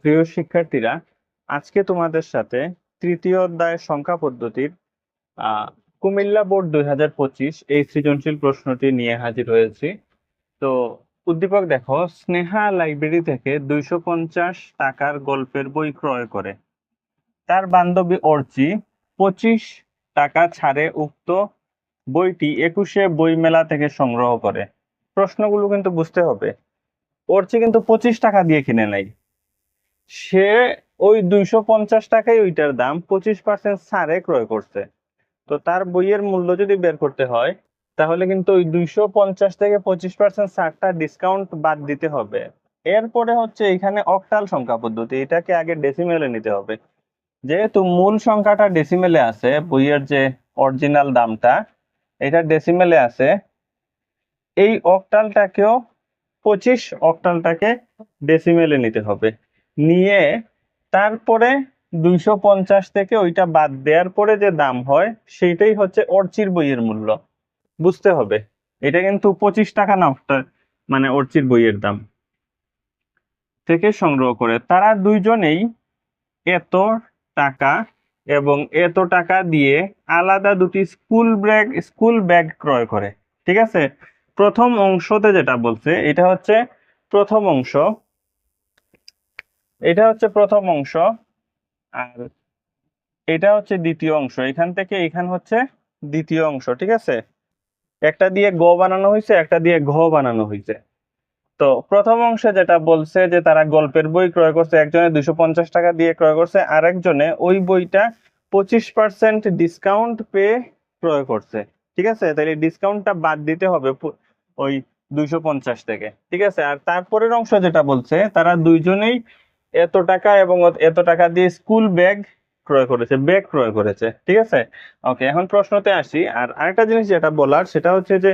প্রিয় শিক্ষার্থীরা, আজকে তোমাদের সাথে তৃতীয় অধ্যায় সংখ্যা পদ্ধতির আহ কুমিল্লা বোর্ড 2025 এই সৃজনশীল প্রশ্নটি নিয়ে হাজির হয়েছি। তো উদ্দীপক দেখো, স্নেহা লাইব্রেরি থেকে 250 টাকার গল্পের বই ক্রয় করে। তার বান্ধবী অর্চি 25 টাকা ছাড়ে উক্ত বইটি 21শে বই মেলা থেকে সংগ্রহ করে। প্রশ্নগুলো কিন্তু বুঝতে হবে। অর্চি কিন্তু 25 টাকা দিয়ে কিনে নাই, সে ওই 250 টাকায় ওইটার দাম 25% ছাড়ে ক্রয় করছে। তো তার বইয়ের মূল্য যদি বের করতে হয়, তাহলে কিন্তু ওই 250 থেকে 25% ছাড়টা ডিসকাউন্ট বাদ দিতে হবে। এরপরে হচ্ছে এখানে অক্টাল সংখ্যা পদ্ধতি, এটাকে আগে ডেসিমেলে নিতে হবে। যেহেতু মূল সংখ্যাটা ডেসিমেলে আছে, বইয়ের যে অরিজিনাল দামটা এটা ডেসিমেলে আছে, এই অক্টালটাকেও 25 অক্টালটাকে ডেসিমেলে নিতে হবে। নিয়ে তারপরে 250 থেকে ওইটা বাদ দেওয়ার পরে যে দাম হয় সেইটাই হচ্ছে অর্চির বইয়ের মূল্য। বুঝতে হবে, এটা কিন্তু 25 টাকা না, মানে অর্চির বইয়ের দাম থেকে সংগ্রহ করে। তারা দুইজনেই এত টাকা এবং এত টাকা দিয়ে আলাদা দুটি স্কুল ব্যাগ ক্রয় করে। ঠিক আছে, প্রথম অংশতে যেটা বলছে এটা হচ্ছে প্রথম অংশ, এটা হচ্ছে প্রথম অংশ, আর এটা হচ্ছে দ্বিতীয় অংশ। এখান থেকে এখান হচ্ছে দ্বিতীয় অংশ। ঠিক আছে, একটা দিয়ে গ বানানো হয়েছে, একটা দিয়ে ঘ বানানো হয়েছে। তো প্রথম অংশে যেটা বলছে যে তারা গল্পের বই ক্রয় করছে, একজনে 250 টাকা দিয়ে ক্রয় করছে, আর একজনে ওই বইটা 25% ডিসকাউন্ট পেয়ে ক্রয় করছে। ঠিক আছে, তাহলে ডিসকাউন্টটা বাদ দিতে হবে ওই 250 থেকে। ঠিক আছে, আর তারপরের অংশ যেটা বলছে তারা দুইজনেই এত টাকা এবং এত টাকা দিয়ে স্কুল ব্যাগ ক্রয় করেছে, ব্যাগ ক্রয় করেছে। ঠিক আছে, ওকে, এখন প্রশ্নতে আসি। আর আরেকটা জিনিস যেটা বলার সেটা হচ্ছে যে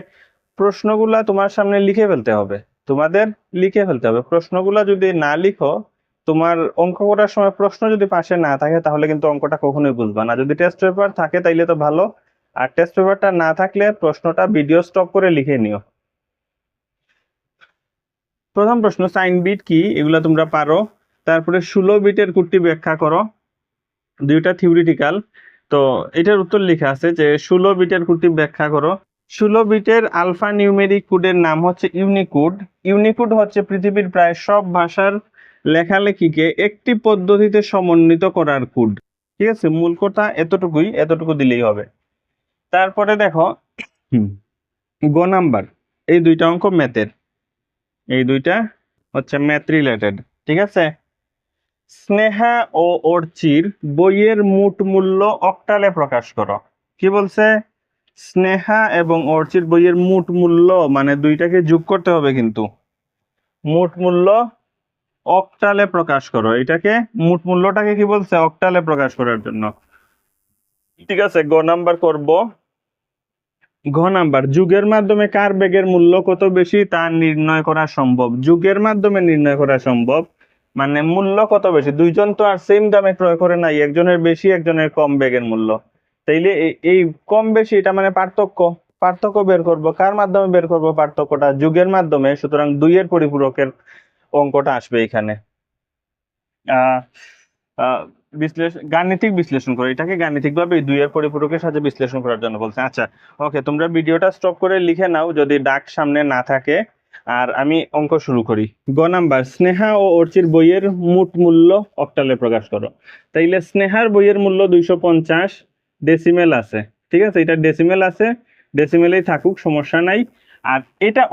প্রশ্নগুলা তোমার সামনে লিখে ফেলতে হবে, তোমাদের লিখে ফেলতে হবে। প্রশ্নগুলা যদি না লিখো, তোমার অঙ্ক করার সময় প্রশ্ন যদি পাশে না থাকে তাহলে কিন্তু অঙ্কটা কখনোই বুঝবা না। যদি টেস্ট পেপার থাকে তাইলে তো ভালো, আর টেস্ট পেপারটা না থাকলে প্রশ্নটা ভিডিও স্টপ করে লিখে নিও। প্রথম প্রশ্ন, সাইন বিট কি, এগুলা তোমরা পারো। তারপরে 16 বিটের কোডটি ব্যাখ্যা করো, দুইটা থিওরিটিক্যাল। তো এটার উত্তর লেখা আছে যে 16 বিটের কোডটি ব্যাখ্যা করো। 16 বিটের আলফা নিউমেরিক কোডের নাম হচ্ছে ইউনিকোড। ইউনিকোড হচ্ছে পৃথিবীর প্রায় সব ভাষার লেখালেখিকে একটি পদ্ধতিতে সমন্বিত করার কোড। ঠিক আছে, মূল কথা এতটুকুই, এতটুকু দিলেই হবে। তারপরে দেখো, গ নাম্বার, এই দুইটা অঙ্ক ম্যাথের, এই দুইটা হচ্ছে ম্যাথ রিলেটেড। ঠিক আছে, স্নেহা ও অর্চির বইয়ের মোট মূল্য অক্টালে প্রকাশ করো। কি বলছে? স্নেহা এবং অর্চির বইয়ের মোট মূল্য, মানে দুইটাকে যোগ করতে হবে কিন্তু। মোট মূল্য অক্টালে প্রকাশ করো, এটাকে মোট মূল্যটাকে কি বলছে? অক্টালে প্রকাশ করার জন্য। ঠিক আছে, গ নাম্বার করব। ঘ নাম্বার, যুগের মাধ্যমে কার ব্যাগের মূল্য কত বেশি তা নির্ণয় করা সম্ভব। যুগের মাধ্যমে নির্ণয় করা সম্ভব, মানে মূল্য কত বেশি। দুইজন তো আর সেম দামে ক্রয় করে নাই, একজনের বেশি একজনের কম ব্যাগের মূল্য। তাইলে এই কম বেশি এটা মানে পার্থক্য। পার্থক্য বের করব, কার মাধ্যমে বের করব পার্থক্যটা? যুগের মাধ্যমে। সুতরাং 2-এর পরিপূরকের অঙ্কটা আসবে এখানে। আহ আহ গাণিতিক বিশ্লেষণ করে, এটাকে গাণিতিক ভাবে 2-এর পরিপূরকের সাথে বিশ্লেষণ করার জন্য বলছে। আচ্ছা, ওকে, তোমরা ভিডিওটা স্টপ করে লিখে নাও যদি ডাক সামনে না থাকে। আর আমি অঙ্ক শুরু করি। গ নাম্বার, স্নেহা ও অর্চির বইয়ের মোট মূল্য অক্টালে প্রকাশ করো। তাইলে স্নেহার বইয়ের মূল্য 250, ডেসিমেল আছে। ঠিক আছে, এটা ডেসিমেল আছে, ডেসিমেলেই থাকুক, সমস্যা নাই। আর এটা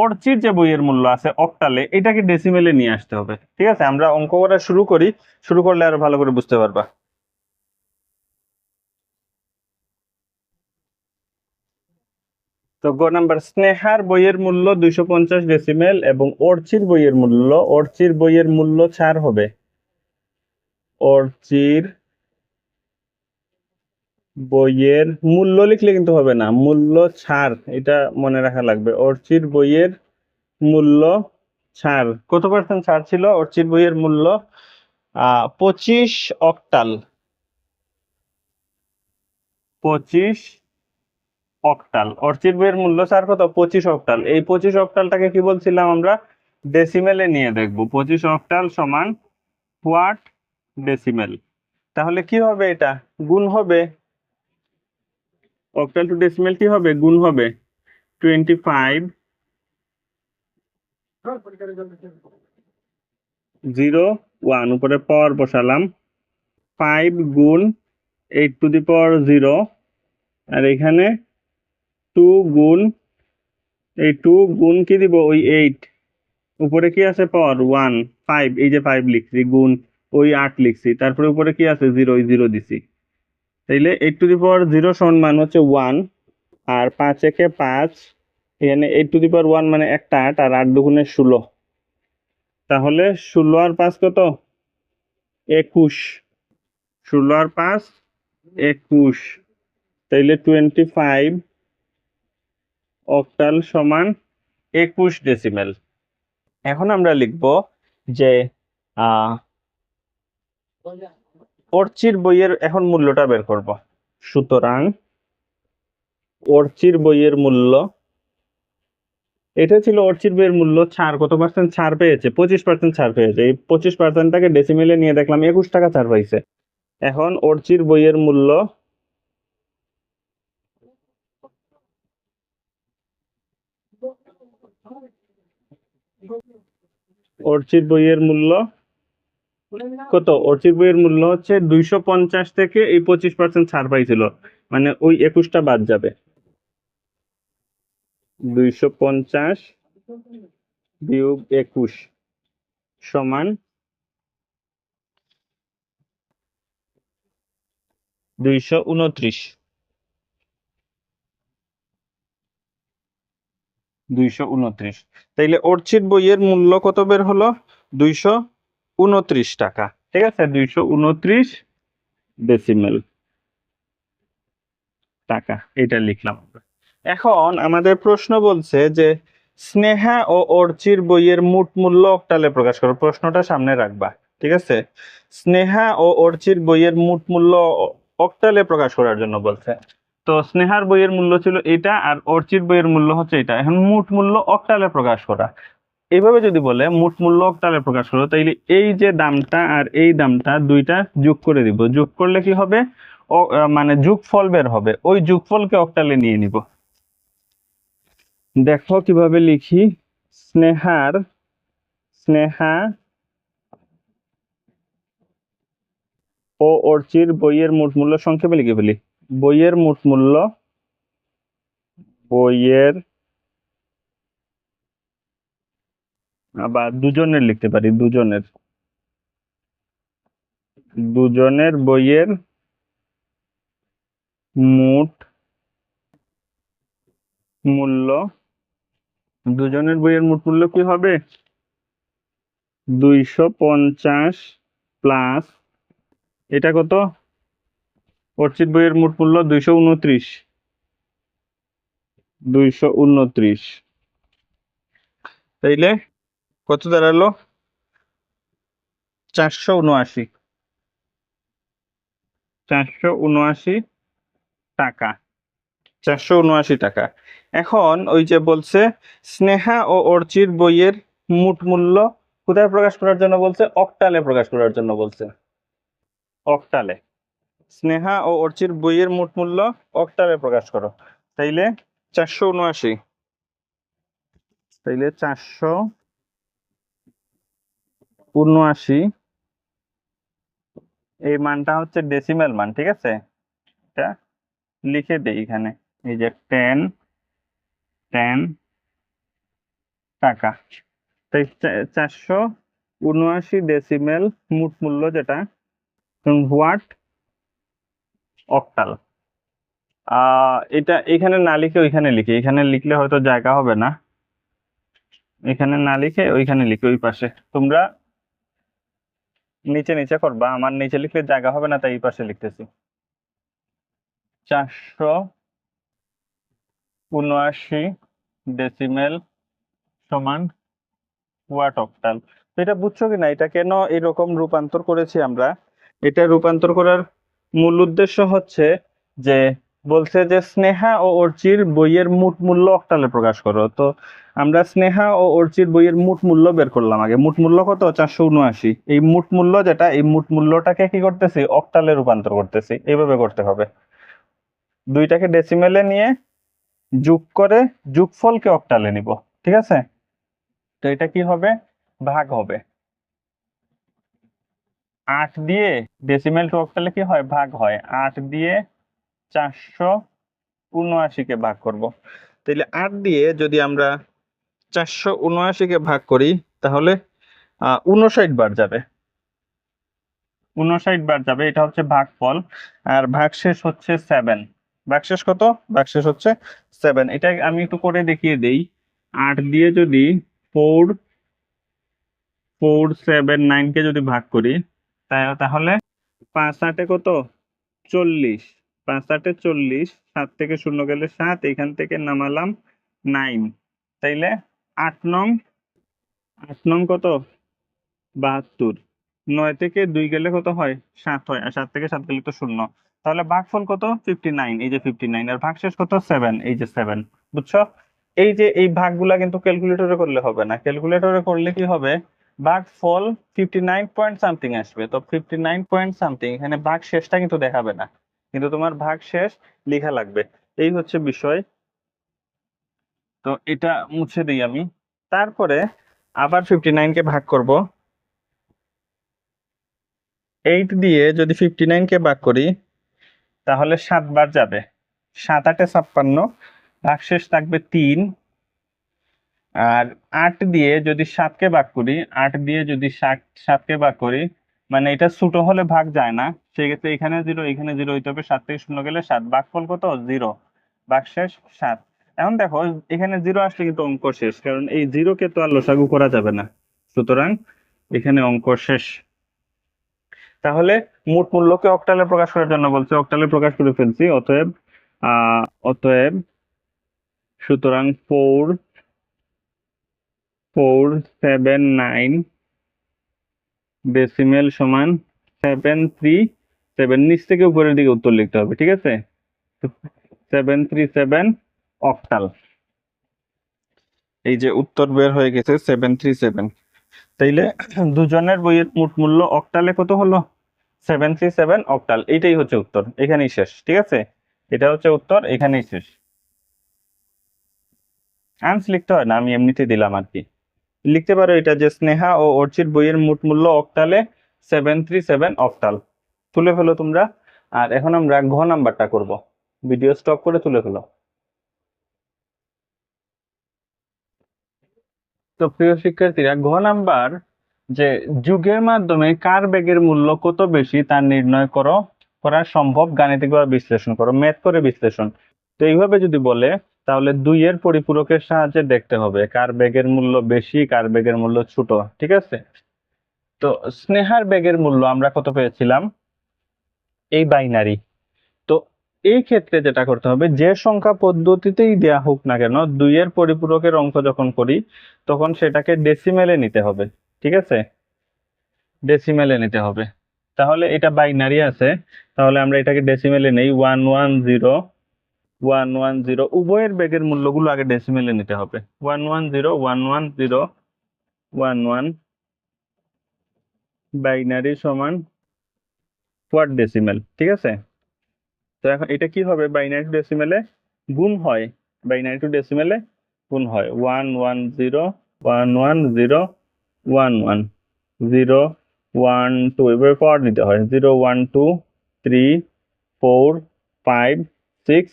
অর্চির যে বইয়ের মূল্য আছে অক্টালে, এটাকে ডেসিমেলে নিয়ে আসতে হবে। ঠিক আছে, আমরা অঙ্ক করা শুরু করি, শুরু করলে আরো ভালো করে বুঝতে পারবা। তো গ নাম্বার, স্নেহার বইয়ের মূল্য 250 ডেসিমেল এবং অর্চির বইয়ের মূল্য ছাড় হবে। অর্চির বইয়ের মূল্য লিখলে কিন্তু হবে না, মূল্য ছাড়, এটা মনে রাখা লাগবে। অর্চির বইয়ের মূল্য ছাড়, কত পার্সেন্ট ছাড় ছিল অর্চির বইয়ের মূল্য? 25 অক্টাল। 25 অক্টাল অর্চির বইয়ের মূল্য স্যার কত? 25 অক্টাল। এই 25 অক্টালটাকে কি বলছিলাম আমরা? ডেসিমেলে নিয়ে দেখবো 25 অক্টাল সমান হোয়াট ডেসিমেল। তাহলে কি হবে, এটা গুণ হবে, অক্টাল টু ডেসিমেল কি হবে, গুণ হবে। 25 0 1 উপরে পাওয়ার বসালাম, 5 গুণ 8 টু দি পাওয়ার 0, আর এখানে 2 গুণ, এই 2 গুণ কি দিব, ওই 8, উপরে কি আছে পাওয়ার 1, 5, এই যে 5 লিখছি, গুণ ওই 8 লিখছি, তারপরে উপরে কি আছে 0, ওই 0 দিছি। তাইলে 8 টু দি পাওয়ার 0 সমান মান হচ্ছে 1, আর 5 একে 5, এখানে 8 টু দি পাওয়ার 1 মানে একটা 8, আর 8 দুগুণে 16, তাহলে 16 আর 5 কত, 21, 16 আর 5 21, তাইলে 25 অক্টাল সমান 21 ডেসিমেল। এখন আমরা লিখব যে অর্চির বইয়ের এখন মূল্যটা বের করব। সুতরাং অর্চির বইয়ের মূল্য, এটা ছিল অর্চির বইয়ের মূল্য, ছাড় কত পার্সেন্ট ছাড় পেয়েছে, 25% ছাড় পেয়েছে, এই 25%টাকে ডেসিমেলে নিয়ে দেখলাম 21 টাকা ছাড় পাইছে। এখন অর্চির বইয়ের মূল্য, অর্চির বইয়ের মূল্য কত, অর্চির বইয়ের মূল্য হচ্ছে 250 থেকে এই 25% ছাড় পাইছিল, মানে ওই 21টা বাদ যাবে। 250 বিয়োগ 21 সমান 229। 229, তাইলে অর্চির বইয়ের মূল্য কত বের হলো, 229 টাকা। ঠিক আছে, 229 ডেসিমেল টাকা, এটা লিখলাম। এখন আমাদের প্রশ্ন বলছে যে স্নেহা ও অর্চির বইয়ের মোট মূল্য অক্টালে প্রকাশ করো, প্রশ্নটা সামনে রাখবা। ঠিক আছে, স্নেহা ও অর্চির বইয়ের মোট মূল্য অক্টালে প্রকাশ করার জন্য বলছে। তো স্নেহার বইয়ের মূল্য ছিল এটা, আর অর্চির বইয়ের মূল্য হচ্ছে এটা। এখন মোট মূল্য অক্টালে প্রকাশ করা, এইভাবে যদি বলে মোট মূল্য অক্টালে প্রকাশ করো, তাইলে এই যে দামটা আর এই দামটা দুইটা যোগ করে দিব, যোগ করলে কি হবে, মানে যোগফল বের হবে, ওই যোগফলকে অক্টালে নিয়ে নিব। দেখো কিভাবে লিখি, স্নেহা ও অর্চির বইয়ের মোট মূল্য সংক্ষেপে লিখে ফেলি, বইয়ের মোট মূল্য, বইয়ের, বা দুজনের লিখতে পারি, দুজনের বইয়ের মোট মূল্য, দুজনের বইয়ের মোট মূল্য কি হবে, 250 প্লাস এটা কত, অর্চিত বইয়ের মোট মূল্য 229, তাইলে কত দাঁড়ালো, 479 টাকা, 479 টাকা। এখন ওই যে বলছে স্নেহা ও অর্চির বইয়ের মোট মূল্য কোথায় প্রকাশ করার জন্য বলছে, অক্টালে প্রকাশ করার জন্য বলছে, অক্টালে। স্নেহা ও অর্চির বইয়ের মোট মূল্য অক্টালে প্রকাশ করো, তাইলে 479, তাইলে 479 এই মানটা হচ্ছে ডেসিমেল মান। ঠিক আছে, এটা লিখে দেই এখানে, এই যে 10 টাকা, তাই 479 ডেসিমেল মোট মূল্য, যেটা হোয়াট অক্টাল। এটা এখানে না লিখে ওইখানে লিখি, এখানে লিখলে হয়তো জায়গা হবে না, এখানে না লিখে ওইখানে লিখি, ওই পাশে। তোমরা নিচে নিচে করবা, আমার নিচে লিখলে জায়গা হবে না, তাই এই পাশে লিখতেছি। 479 ডেসিমেল সমান ওয়াট অক্টাল। তো এটা বুঝছো কিনা, এটা কেন এরকম রূপান্তর করেছি আমরা, এটা রূপান্তর করার মূল উদ্দেশ্য হচ্ছে যে বলছে যে স্নেহা ও অর্চির বইয়ের মোট মূল্য অক্টালে প্রকাশ করো। তো আমরা স্নেহা ও অর্চির বইয়ের মোট মূল্য বের করলাম আগে। মোট মূল্য কত? 479। এই মোট মূল্য যেটা, এই মোট মূল্যটাকে কি করতেছি? অক্টালে রূপান্তর করতেছি। এইভাবে করতে হবে, দুইটাকে ডেসিমেলে নিয়ে যোগ করে যোগফলকে অক্টালে নিব। ঠিক আছে? তো এটা কি হবে? ভাগ হবে। 8 দিয়ে ডেসিমেল টু অক্টালে কি হয়? ভাগ হয়। 8 দিয়ে 479-কে ভাগ করব। তাহলে 8 দিয়ে যদি আমরা 479-কে ভাগ করি, তাহলে 59 বার যাবে। 59 বার যাবে, এটা হচ্ছে ভাগফল। আর ভাগশেষ হচ্ছে 7। ভাগশেষ কত? ভাগশেষ হচ্ছে 7। এটা আমি একটু করে দেখিয়ে দেই। 8 দিয়ে যদি 449-কে যদি ভাগ করি, তাহলে 5 8 কত? 40। 5 8 40। 7 থেকে 0 গেলে 7, এখান থেকে নামালাম 9। তাইলে 8 নং, 8 নং কত? 72। 9 থেকে 2 গেলে কত হয়? 7 হয়। আর 7 থেকে 7 গেলে তো 0। তাহলে ভাগফল কত? 59। এই যে 59। আর ভাগশেষ কত? 7। এই যে 7। বুঝছো? এই যে এই ভাগগুলা কিন্তু ক্যালকুলেটরে করলে হবে না। ক্যালকুলেটরে করলে কি হবে? ভাগফল 59 পয়েন্ট সামথিং আসবে। তো 59 পয়েন্ট সামথিং, এখানে ভাগ শেষটা কিন্তু দেখাবে না, কিন্তু তোমার ভাগ শেষ লেখা লাগবে। এই হচ্ছে বিষয়। তো এটা মুছে দিই আমি। তারপরে আবার 59-কে ভাগ করব। 8 দিয়ে যদি 59-কে ভাগ করি, তাহলে 7 বার যাবে। 7 8 56, ভাগশেষ থাকবে 3। আর 8 দিয়ে যদি 7-কে ভাগ করি, 8 দিয়ে যদি 7-কে ভাগ করি, মানে এটা ছোট হলে ভাগ যায় না, সেক্ষেত্রে এখানে 0 এখানে 0 হইতে হবে। 7 থেকে 0 গেলে 7। ভাগফল কত? 0। ভাগশেষ 7। এখন দেখো, এখানে 0 আসলে কিন্তু অঙ্ক শেষ, কারণ এই 0-কে তো আর লসাগু করা যাবে না। সুতরাং এখানে অঙ্ক শেষ। তাহলে মোট মূল্যকে অক্টালে প্রকাশ করার জন্য বলছে, অক্টালে প্রকাশ করে ফেলছি। অতএব অতএব সুতরাং 4479 ডেসিমেল সমান 737। নিচ থেকে উপরের দিকে উত্তর লিখতে হবে। ঠিক আছে? 737 অক্টাল। এই যে উত্তর বের হয়ে গেছে 737। তাইলে দুজনের বইয়ের মোট মূল্য অক্টালে কত হলো? 737 অক্টাল। এইটাই হচ্ছে উত্তর, এখানেই শেষ। ঠিক আছে? এটা হচ্ছে উত্তর, এখানেই শেষ। আনস লিখতে হয় না, আমি এমনিতে দিলাম আর কি। লিখতে পারো এটা যে স্নেহা ও অর্চির বইয়ের মোট মূল্য অক্টালে 737 অক্টাল। তুলে ফেলো তোমরা। আর এখন আমরা ঘ নাম্বারটা করব। ভিডিও স্টপ করে তুলে ফেলো। তো প্রিয় শিক্ষার্থীরা, ঘ নাম্বার যে যুগের মাধ্যমে কার বেগের মূল্য কত বেশি তা নির্ণয় করা সম্ভব, গাণিতিকভাবে বিশ্লেষণ করো, ম্যাথ করে বিশ্লেষণ। তো এইভাবে যদি বলে, তাহলে 2 এর পরিপূরকের সাহায্যে দেখতে হবে কার বেগের মূল্য বেশি, কার বেগের মূল্য ছোট। ঠিক আছে? তো স্নেহার বেগের মূল্য আমরা কত পেয়েছিলাম? এই বাইনারি। তো এই ক্ষেত্রে যেটা করতে হবে, যে সংখ্যা পদ্ধতিতেই দেয়া হোক না কেন, 2 এর পরিপূরকের অঙ্ক যখন করি, তখন সেটাকে ডেসিমেলে নিতে হবে। ঠিক আছে? ডেসিমেলে নিতে হবে। তাহলে এটা বাইনারি আছে, তাহলে আমরা এটাকে ডেসিমেলে নেই। 110 110, উভয়ের বেগের মূল্যগুলো আগে ডেসিমেলে নিতে হবে। 110 110 11 বাইনারি সমান কোয়াড ডেসিমেল। ঠিক আছে? তো এখন এটা কি হবে? বাইনারি টু ডেসিমেলে গুণ হয়। বাইনারি টু ডেসিমেলে গুণ হয়। 110 110 11 0 1 2, এভাবে পাওয়ার দিতে হয়। 0 1 2 3 4 5 6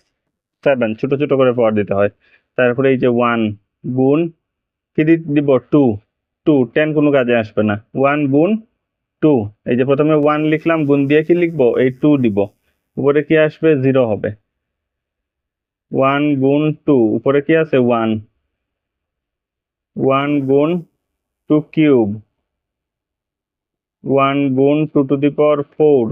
7, ছোট ছোট করে পাওয়ার দিতে হয়। তারপরে এই যে 1 গুণ কি দিব? 2 2 10 কোনো কাজে আসবে না। 1 গুণ 2, এই যে প্রথমে 1 লিখলাম, গুণ দিয়ে কি লিখবো? এই 2 দিব। উপরে কি আসবে? 0 হবে। 1 গুণ 2, উপরে কি আছে? 1। 1 গুণ 2 কিউব। 1 গুণ 2 টু দি পাওয়ার 4।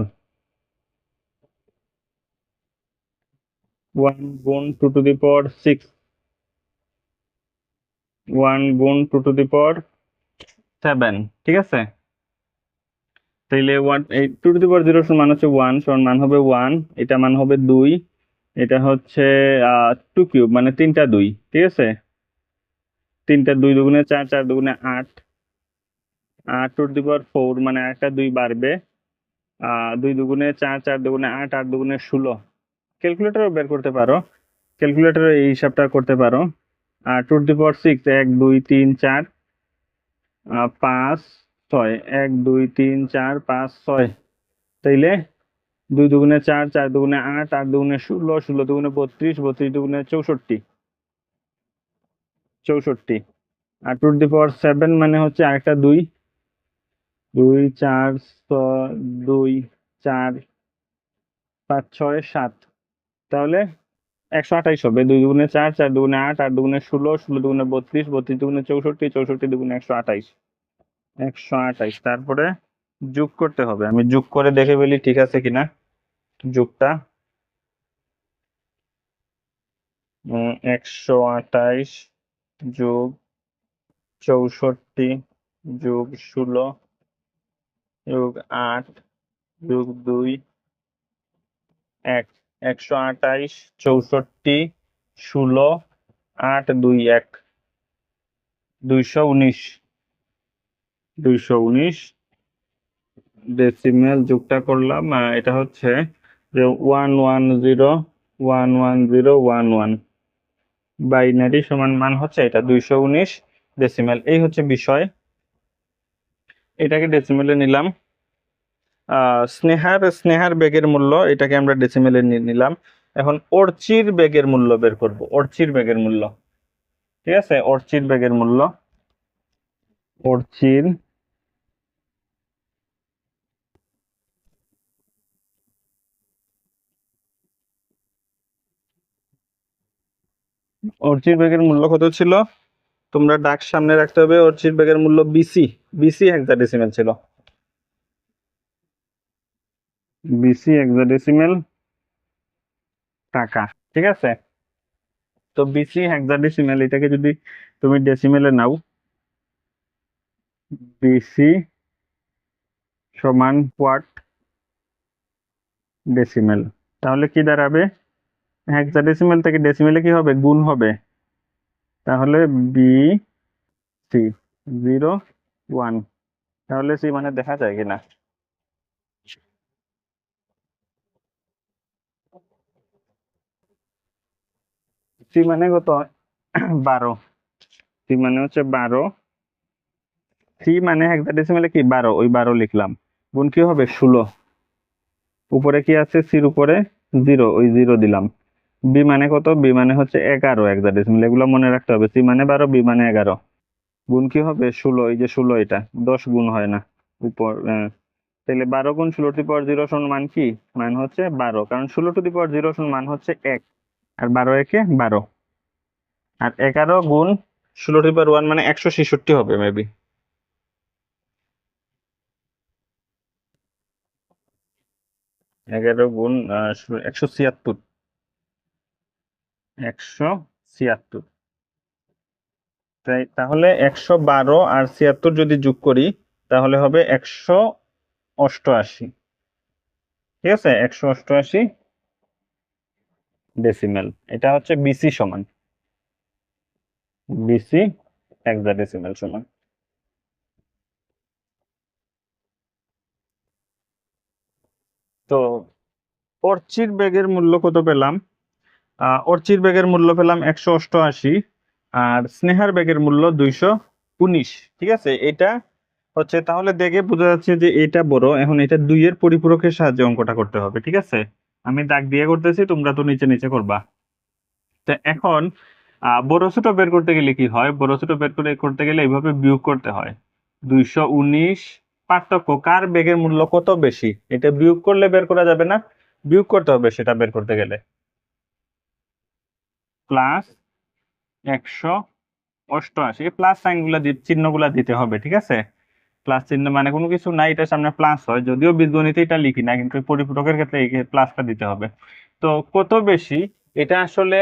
1 গুণ 2 টু দি পাওয়ার 6। 1 গুণ 2 টু দি পাওয়ার 7। ঠিক আছে? তাইলে 1 এই 2 টু দি পাওয়ার 0 সমান হচ্ছে 1, সমান মান হবে 1, এটা মান হবে 2, এটা হচ্ছে 2 কিউব মানে 3টা 2, ঠিক আছে। 3টা 2 দুগুণে 4, 4 দুগুণে 8, 8 টু দি পাওয়ার 4 মানে একটা 2 বাড়বে। 2 দুগুণে 4, 4 দুগুণে 8, 8 দুগুণে 16। ক্যালকুলেটরও বের করতে পারো, ক্যালকুলেটরে এই হিসাবটা করতে পারো। আর 2 টু দি পাওয়ার 6 1 2 3 4 5 6, 1 2 3 4 5 6। তাইলে 2 দুগুণে 4, 4 দুগুণে 8, 8 দুগুণে 16, 16 দুগুণে 32, 32 দুগুণে 64, 64। আর 2 টু দি পাওয়ার 7 মানে হচ্ছে আরেকটা 2, 2 4 2 4 5 6 7। তাহলে 128 হবে। 2 দুগুণে 4, 4 দুগুণে 8, 8 দুগুণে 16, 16 দুগুণে 32, 32 দুগুণে 64, 64 দুগুণে 128, 128। তারপরে যোগ করতে হবে, আমি যোগ করে দেখে বলি ঠিক আছে কিনা যোগটা। 128 যোগ 64 যোগ 16 যোগ 8 যোগ 2 1, 128 64 16 8 2 1, 219, 219 ডেসিমেল। যোগটা করলাম, এটা হচ্ছে যে 1101111 বাইনারি সমান মান হচ্ছে এটা 219 ডেসিমেল। এই হচ্ছে বিষয়, এটাকে ডেসিমেলে নিলাম। স্নেহার ব্যাগের মূল্য, এটাকে আমরা ডেসিমেলে নিলাম। এখন অর্চির ব্যাগের মূল্য বের করব, অর্চির ব্যাগের মূল্য, ঠিক আছে। অর্চির ব্যাগের মূল্য, অর্চির অর্চির ব্যাগের মূল্য কত ছিল তোমরা ডাক সামনে রাখতে হবে। অর্চির ব্যাগের মূল্য বিসি, বিসি হেক্সাডেসিমেল ছিল, বিসি হেক্সাডেসিমেল টাকা, ঠিক আছে। তো বিসি হেক্সাডেসিমেল এটাকে যদি তুমি ডেসিমেলে নাও, বিসি সমান ওয়াট ডেসিমেল, তাহলে কি দাঁড়াবে? হেক্সাডেসিমেল থেকে ডেসিমেলে কি হবে? গুণ হবে। তাহলে বি সি 0 1, তাহলে সি মানে দেখা যায় কিনা? সি মানে কত? 12। সি মানে হচ্ছে 12। সি মানে হেক্সাডেসিমেলে কি 12, ওই 12 লিখলাম। গুণ কি হবে? 16। উপরে কি আছে? সির উপরে 0, ওই 0 দিলাম। বি মানে কত? বি মানে হচ্ছে 11 হেক্সাডেসিমেল, এগুলো মনে রাখতে হবে। সি মানে 12, বি মানে 11। গুণ কি হবে? 16, এই যে 16, এটা 10 গুণ হয় না উপর। তাহলে 12 গুণ 16 টু দি পাওয়ার 0 সমান মান কি? মান হচ্ছে 12, কারণ 16 টু দি পাওয়ার 0 সমান মান হচ্ছে 1, আর 12 একে 12। আর 11 গুণ 16 টু দি পাওয়ার 1 মানে 166 হবে মেবি। এগারো গুণ 176, 176। তাহলে 112 আর 76 যদি যোগ করি তাহলে হবে 188, ঠিক আছে। 188 ডেসিমেল, এটা হচ্ছে বিসি সমান, বিসি হেক্সাডেসিমেল সমান। তো অর্চির ব্যাগের মূল্য কত পেলাম? অর্চির ব্যাগের মূল্য পেলাম 188, আর স্নেহার ব্যাগের মূল্য 219, ঠিক আছে। এটা হচ্ছে, তাহলে দেখে বোঝা যাচ্ছে যে এটা বড়। এখন এটা 2 এর পরিপূরকের সাহায্যে অঙ্কটা করতে হবে, ঠিক আছে। আমি দাগ দিয়ে করতেছি, তোমরা তো নিচে নিচে করবা। তো এখন বড় ছোট বের করতে গেলে কি হয়? বড় ছোট বের করতে গেলে এইভাবে বিয়োগ করতে হয়। 219 পার্থক্য, কার বেগের মূল্য কত বেশি, এটা বিয়োগ করলে বের করা যাবে না, বিয়োগ করতে হবে সেটা বের করতে গেলে। প্লাস 188, প্লাস সাইন গুলা চিহ্নগুলা দিতে হবে, ঠিক আছে। প্লাস চিহ্ন মানে কোনো কিছু নাই, এটার সামনে প্লাস হয়, যদিও বীজগণিতে এটা লিখি না, কিন্তু পরিপূরকের ক্ষেত্রে এই প্লাসটা দিতে হবে। তো কত বেশি, এটা আসলে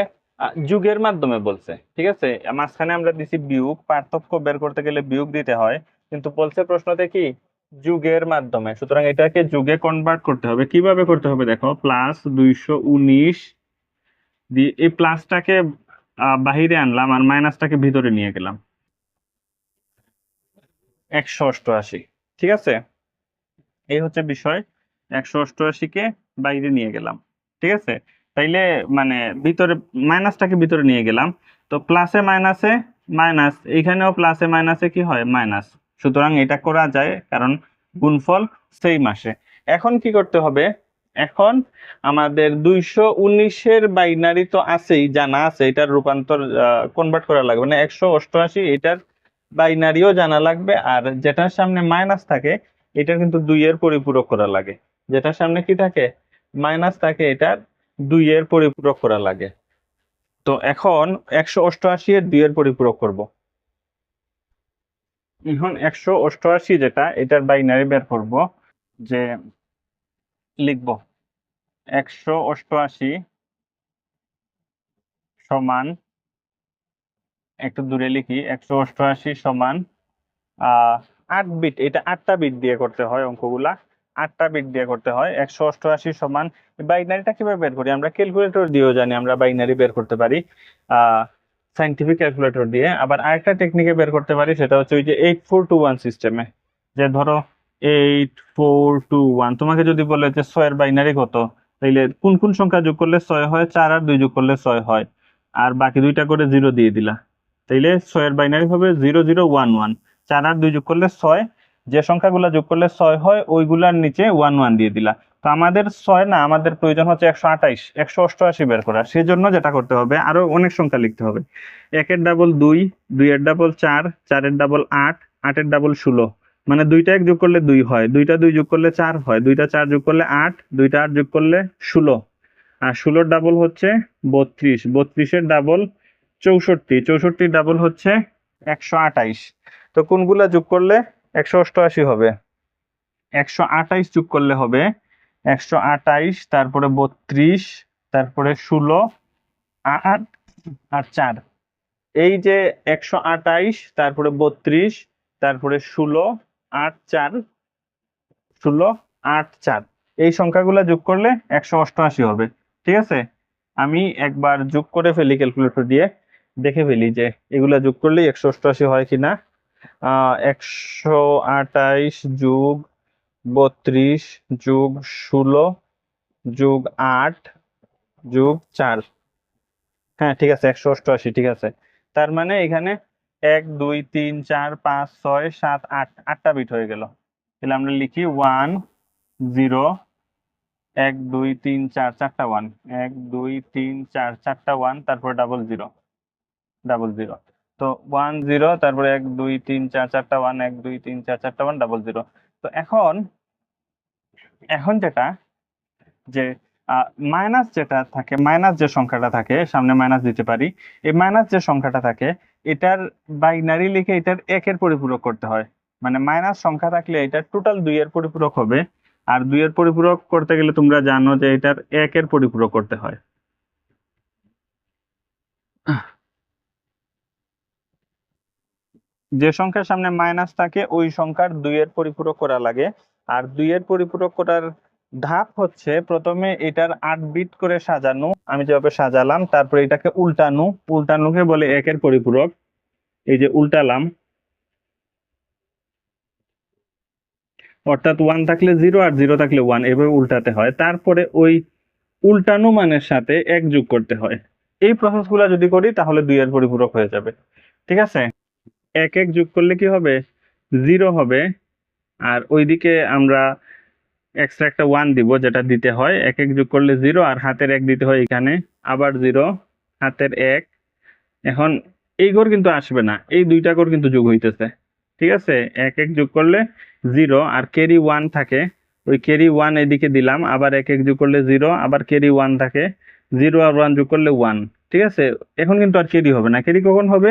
যুগের মাধ্যমে বলছে, ঠিক আছে। মাঝখানে আমরা দিছি বিয়োগ, পার্থক্য বের করতে গেলে বিয়োগ দিতে হয়, কিন্তু বলছে প্রশ্নতে কি যুগের মাধ্যমে, সুতরাং এটাকে যুগে কনভার্ট করতে হবে। কিভাবে করতে হবে দেখো, প্লাস 219 দিয়ে এই প্লাসটাকে বাহিরে আনলাম আর মাইনাসটাকে ভিতরে নিয়ে গেলাম। 188, ঠিক আছে, এই হচ্ছে বিষয়। 188-কে বাইরে নিয়ে গেলাম, ঠিক আছে। তাইলে মানে ভিতরে মাইনাসটাকে ভিতরে নিয়ে গেলাম, তো প্লাসে মাইনাসে মাইনাস, এইখানেও প্লাসে মাইনাসে কি হয়, মাইনাস। সুতরাং এটা করা যায় কারণ গুণফল সেম আসে। এখন কি করতে হবে, এখন আমাদের 219-এর বাইনারি তো আছেই, জানা আছে, এটার রূপান্তর কনভার্ট করা লাগবে, মানে 188 এটার বাইনারিও জানা লাগবে, আর যেটার সামনে মাইনাস থাকে এটা কিন্তু 2-এর পরিপূরক করা লাগে। যেটার সামনে কি থাকে, মাইনাস থাকে, এটার 2-এর পরিপূরক করা লাগে। তো এখন 188-এর 2-এর পরিপূরক করব। এখন 188 যেটা, এটার বাইনারি বের করব, যে লিখব 188 সমান, একটু দূরে লিখি, 188 সমান 8 বিট, এটা 8টা বিট দিয়ে করতে হয় অঙ্কগুলা, 8টা বিট দিয়ে করতে হয়। 188 সমান, বাইনারিটা কিভাবে বের করি, আমরা ক্যালকুলেটর দিয়েও জানি আমরা বাইনারি বের করতে পারি, সাইন্টিফিক ক্যালকুলেটর দিয়ে। আবার আরেকটা টেকনিকে বের করতে পারি, সেটা হচ্ছে ওই যে 8421 সিস্টেমে। যে ধরো 8421, তোমাকে যদি বলে যে 6 এর বাইনারি কত, তাইলে কোন কোন সংখ্যা যোগ করলে 6 হয়, 4 আর 2 যোগ করলে 6 হয়, আর বাকি দুইটা করে জিরো দিয়ে দিলা, তাইলে 6 এর বাইনারি হবে 0011। 4 আর 2 যোগ করলে 6, যে সংখ্যাগুলো যোগ করলে 6 হয় ওইগুলার নিচে 11 দিয়ে দিলা। তো আমাদের 6 না, আমাদের প্রয়োজন হচ্ছে 128, 188 বের করা। সেজন্য যেটা করতে হবে, আরো অনেক সংখ্যা লিখতে হবে। 1-এর ডাবল 2, 2-এর ডাবল 4, 4-এর ডাবল 8, 8-এর ডাবল 16, মানে দুইটা 1 যোগ করলে 2 হয়, দুইটা 2 যোগ করলে 4 হয়, দুইটা 4 যোগ করলে 8, দুইটা 8 যোগ করলে 16, আর 16-র ডাবল হচ্ছে 32, 32-এর ডাবল 64, 64-র ডাবল হচ্ছে 128। তো কোনগুলা যোগ করলে 188 হবে, 128 যোগ করলে হবে 128, তারপরে 32, তারপরে 16, 8 আর 4। এই যে 128, তারপরে 32, তারপরে 16, 8 4, 16, 8 4, এই সংখ্যাগুলো যোগ করলে 188 হবে, ঠিক আছে। আমি একবার যোগ করে ফেলি ক্যালকুলেটর দিয়ে, দেখে ফেলি যে এগুলা যোগ করলে 188 হয় কিনা। 128 যোগ 32 যোগ 16 যোগ 8 যোগ 4, হ্যাঁ ঠিক আছে, 188, ঠিক আছে। তার মানে এখানে 1 2 3 4 5 6 7 8, 8টা বিট হয়ে গেল। তাহলে আমরা লিখি 1 0, 1 2 3 4, 4টা 1, 1 2 3 4, 4টা 1, তারপর ডাবল জিরো, ডাবল জিরো। তো 1 0, তারপরে 1 2 3 4, 4টা 1, 1 2 3 4, 4টা 1, ডাবল জিরো। তো এখন এখন যেটা, যে মাইনাস যেটা থাকে, মাইনাস যে সংখ্যাটা থাকে, সামনে মাইনাস দিতে পারি, এই মাইনাস যে সংখ্যাটা থাকে এটার বাইনারি লিখে এটার 1-এর পরিপূরক করতে হয়। মানে মাইনাস সংখ্যা থাকলে এটা টোটাল 2-এর পরিপূরক হবে, আর 2-এর পরিপূরক করতে গেলে তোমরা জানো যে এটার 1-এর পরিপূরক করতে হয়। যে সংখ্যার সামনে মাইনাস থাকে ওই সংখ্যার 2-এর পরিপূরক করা লাগে। আর 2-এর পরিপূরক করার ধাপ হচ্ছে, প্রথমে এটার 8 বিট করে সাজানো, আমি যেভাবে সাজালাম, তারপরে এটাকে উল্টানো, উল্টানোকে বলে 1-এর পরিপূরক। এই যে উল্টালাম, অর্থাৎ 1 থাকলে 0 আর 0 থাকলে 1, এভাবে উল্টাতে হয়। তারপরে ওই উল্টানো মানের সাথে 1 যোগ করতে হয়। এই প্রসেসগুলো যদি করি তাহলে 2-এর পরিপূরক হয়ে যাবে, ঠিক আছে। 1 1 যোগ করলে কি হবে, 0 হবে, আর ওইদিকে আমরা এক্সট্রা একটা 1 দিব, যেটা দিতে হয়। 1 1 যোগ করলে 0, আর হাতের 1 দিতে হয় এখানে, আবার 0, হাতের 1। এখন এই ঘর কিন্তু আসবে না, এই দুইটা ঘর কিন্তু যোগ হইতেছে, ঠিক আছে। 1 1 যোগ করলে 0, আর ক্যারি 1 থাকে, ওই ক্যারি 1 এদিকে দিলাম, আবার 1 1 যোগ করলে 0, আবার ক্যারি 1 থাকে, 0 আর 1 যোগ করলে 1, ঠিক আছে। এখন কিন্তু আর ক্যারি হবে না, ক্যারি কখন হবে,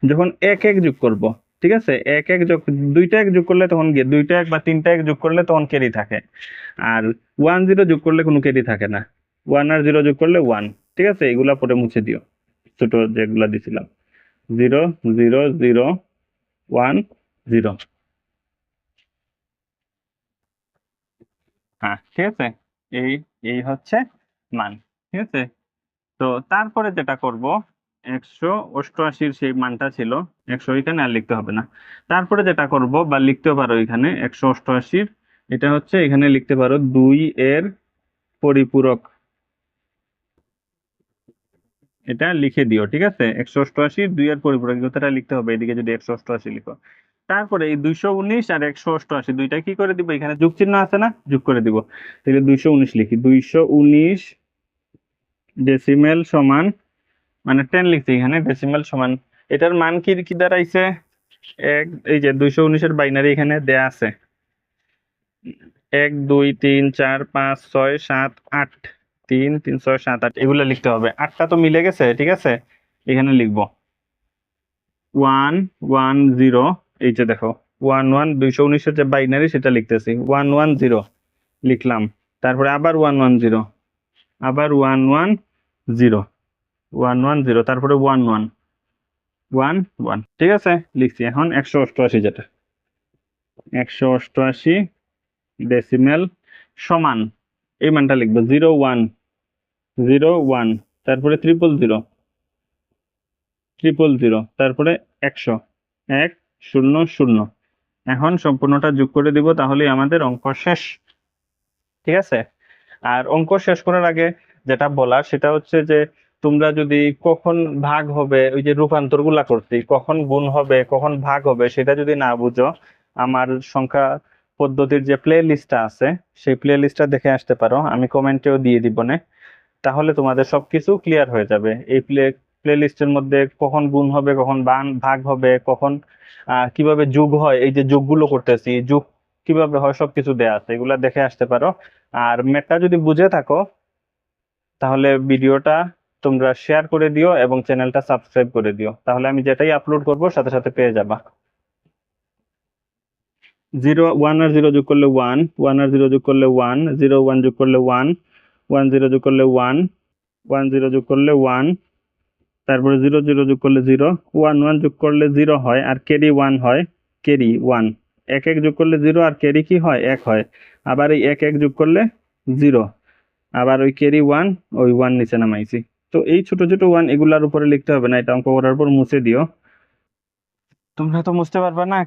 যখন 1 1 যোগ করব, ঠিক আছে। 1 1 যোগ, দুইটা 1 যোগ করলে তখন দুইটা 1 বা তিনটা 1 যোগ করলে তখন ক্যারি থাকে, আর 1 0 যোগ করলে কোনো ক্যারি থাকে না, 1 আর 0 যোগ করলে 1, ঠিক আছে। এগুলা পরে মুছে দিও, ছোট যেগুলা দিছিলাম, 0 0 0 1 0, হ্যাঁ ঠিক আছে। এই এই হচ্ছে মান, ঠিক আছে। তো তারপরে যেটা করব, 188 সেই মানটা ছিল, 100 এখানে আর লিখতে হবে না। তারপরে যেটা করব, বা লিখতেও পারো এখানে 188, এটা হচ্ছে এখানে লিখতে পারো 2 এর পরিপূরক, এটা লিখে দিও, ঠিক আছে? 188 2 এর পরিপূরক কথাটা লিখতে হবে এদিকে যদি 188 লিখো। তারপরে এই 219 আর 188 দুইটা কি করে দিব, এখানে যোগ চিহ্ন আছে না, যোগ করে দিব। তাহলে 219 লিখি, 219 ডেসিমেল সমান, মানে 10 লিখছি এখানে, ডেসিমেল সমান এটার মান কি কি দাঁড়াইছে, এক, এই যে 219 এর বাইনারি এখানে দেয়া আছে, 1 2 3 4 5 6 7 8, 3 3 6 7 8, এগুলো লিখতে হবে। আটটা তো মিলে গেছে, ঠিক আছে? এখানে লিখবো 1 1 0, এই যে দেখো 1 1, 219 এর যে বাইনারি সেটা লিখতেছি, 1 1 0 লিখলাম। তারপরে আবার 1 1 0, আবার 1 1 0, 1 1 0, তারপরে 1 1 1 1, ঠিক আছে? লিখছি। এখন 188, যেটা 188 ডেসিমেল সমান, এই মানটা লিখবো 0 1 0 1, তারপরে 0 0 0, তারপরে 100 1 0 0। এখন সম্পূর্ণটা যোগ করে দিব, তাহলে আমাদের অঙ্ক শেষ, ঠিক আছে? আর অঙ্ক শেষ করার আগে যেটা বলার সেটা হচ্ছে যে তোমরা যদি কখন ভাগ হবে, ওই যে রূপান্তর গুলা করছি, কখন গুণ হবে কখন ভাগ হবে সেটা যদি না বুঝো, আমার সংখ্যা পদ্ধতির যে প্লে লিস্টটা আছে সেই প্লে লিস্টটা দেখে আসতে পারো, আমি কমেন্টেও দিয়ে দিব না। তাহলে তোমাদের সবকিছু ক্লিয়ার হয়ে যাবে। এই প্লে লিস্টের মধ্যে কখন গুণ হবে, কখন ভাগ হবে, কখন কিভাবে যোগ হয়, এই যে যোগগুলো করতেছি, যোগ কিভাবে হয় সবকিছু দেয়া আছে, এগুলা দেখে আসতে পারো। আর ম্যাথটা যদি বুঝে থাকো তাহলে ভিডিওটা তোমরা শেয়ার করে দিও এবং চ্যানেলটা সাবস্ক্রাইব করে দিও, তাহলে আমি যেটাই আপলোড করব সাথে সাথে পেয়ে যাবা। 0 1 আর 0 যোগ করলে 1, 1 আর 0 যোগ করলে 1, 0 1 যোগ করলে 1, 1 0 যোগ করলে 1, 1 0 যোগ করলে 1, তারপরে 0 0 যোগ করলে 0, 1 1 যোগ করলে 0 হয় আর ক্যারি 1 হয়, ক্যারি 1, 1 1 যোগ করলে 0 আর ক্যারি কি হয়, 1 হয়। আবার এই 1 1 যোগ করলে 0, আবার ওই ক্যারি 1, ওই 1 নিচে নামাইছি। তো এই ছোট ছোট 1 এগুলার উপরে লিখতে হবে না, এটা অঙ্ক করার পর মুছে দিও। তোমরা তো বুঝতে পারবা না,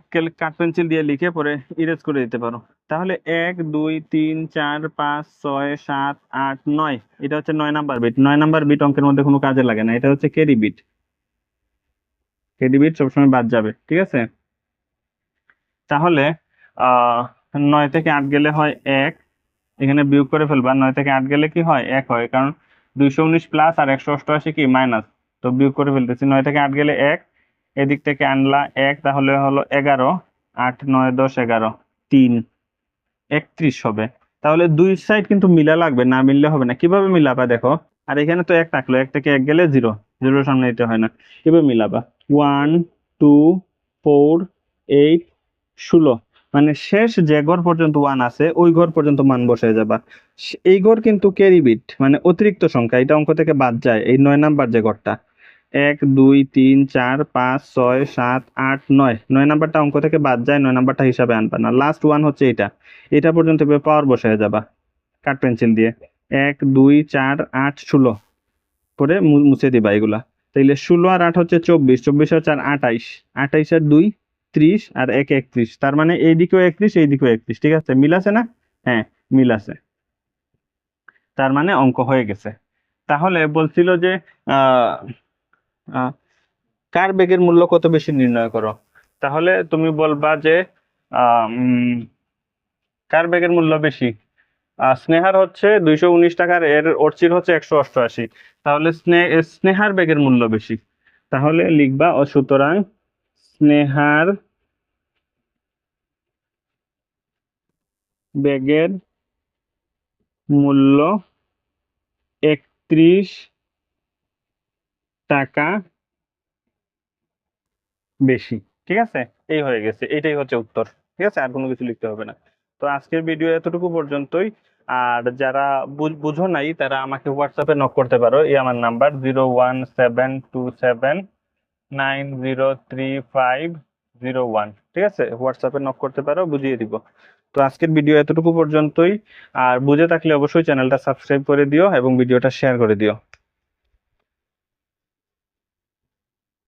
কাঠ পেন্সিল দিয়ে লিখে পরে ইরেজ করে দিতে পারো। তাহলে 1 2 3 4 5 6 7 8 9, এটা হচ্ছে 9 নাম্বার বিট। 9 নাম্বার বিট অঙ্কের মধ্যে কোনো কাজে লাগে না, এটা হচ্ছে ক্যারি বিট। ক্যারি বিট সবসময় বাদ যাবে, ঠিক আছে? তাহলে 9 থেকে 8 গেলে হয় 1, এখানে বিয়োগ করে ফেলবা। 9 থেকে 8 গেলে কি হয়, 1 হয়, কারণ 219 প্লাস আর 188 কি মাইনাস, তো বিয়োগ করে ফেলতেছি। 9 থেকে 8 গেলে 1, এদিক থেকে আনলা 1, তাহলে হলো 11, 8 9 10 11, 3 31 হবে। তাহলে দুই সাইড কিন্তু মিলা লাগবে, না মিললে হবে না। কিভাবে মিলাবা দেখো, আর এখানে তো 1 থাকলো, 1 থেকে 1 গেলে 0, 0 সামনে দিতে হয় না। কিভাবে মিলাবা, 1 2 4 8 16, মানে শেষ যে ঘর পর্যন্ত 1 আছে ওই ঘর পর্যন্ত মান বসায় যাবা। এই ঘর কিন্তু ক্যারি বিট, মানে অতিরিক্ত সংখ্যা, এটা অঙ্ক থেকে বাদ যায়। এই 9 নাম্বার যে ঘরটা, 1 2 3 4 5 6 7 8 9, 9 নাম্বারটা অঙ্ক থেকে বাদ যায়, 9 নাম্বারটা হিসাবে আনবা না। লাস্ট 1 হচ্ছে এটা, এটা পর্যন্ত পাওয়ার বসায় যাবা কাঠ পেন্সিল দিয়ে। 1 2 4 8 16 করে মুছে দিবা এগুলা। তাইলে 16 আর 8 হচ্ছে 24, 24 আর 4 28, 28 আর 2 30, আর 1 31, তার মানে এইদিকেও 31 এইদিকেও 31, ঠিক আছে? মিল আছে না? হ্যাঁ, মিল আছে। তার মানে অঙ্ক হয়ে গেছে। তাহলে বলছিল যে আহ আহ, কার বেগের মূল্য কত বেশি নির্ণয় করো। তাহলে তুমি বলবা যে কার বেগের মূল্য বেশি, স্নেহার হচ্ছে 219 টাকার, এর অর্চির হচ্ছে 188, তাহলে স্নেহার বেগের মূল্য বেশি। তাহলে লিখবা সুতরাং স্নেহার বেগের মূল্য 31 টাকা বেশি, ঠিক আছে? এই হয়ে গেছে, এটাই হচ্ছে উত্তর, ঠিক আছে? আর কোনো কিছু লিখতে হবে না। তো আজকের ভিডিও এতটুকু পর্যন্তই। আর যারা বুঝো নাই তারা আমাকে হোয়াটসঅ্যাপে নক করতে পারো, এই আমার নাম্বার 01727903501, ঠিক আছে? হোয়াটসঅ্যাপে নক করতে পারো, বুঝিয়ে দিব। তো আজকের ভিডিও এতটুকু পর্যন্তই। আর বুঝে থাকলে অবশ্যই চ্যানেলটা সাবস্ক্রাইব করে দিও এবং ভিডিওটা শেয়ার করে দিও।